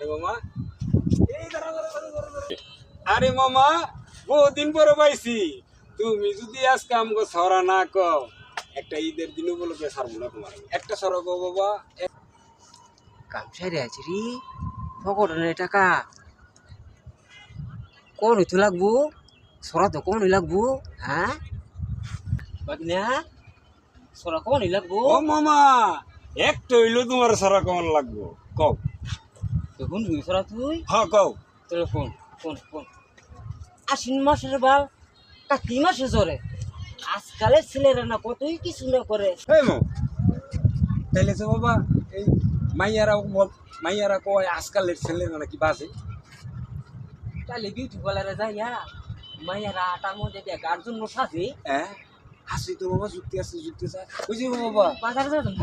মামা আরে মামা বহুদিন পরে পাইছি তুমি যদি আজকে আমাকে ছড়া না কও একটা ঈদের দিন উপলক্ষে ছাড়বো না তোমার একটা ছড়া কও বাবা গামছাই রে আছে রে ফকটনের টাকা কোন হইতে লাগবো সরা তো কোন লাগবো হ্যাঁ বাগনা সরা কোন লাগবো ও মামা একটা হইলো তোমার ছড়া কেমন লাগবো কও দেখুন সরা তুই হ্যাঁ কও তোর ফোন ফোন ফোন আশ্বিন মাসের বাল কার্তিক মাসে জ্বরে আজকালের ছেলেরা না কতই কিছু না করে এই মো তাইলে তো বাবা এই মাইয়ারা কয় আজকালের ছেলেরা নাকি বাজে তাহলে বিউটি পার্লারে যাইয়া মাইয়ারা আটার মধ্যে দিয়ে গার জন্য সাজে হ্যাঁ হাসি তো বাবা যুক্তি আছে যুক্তি আছে বুঝি বাবা বাজারে যাবেন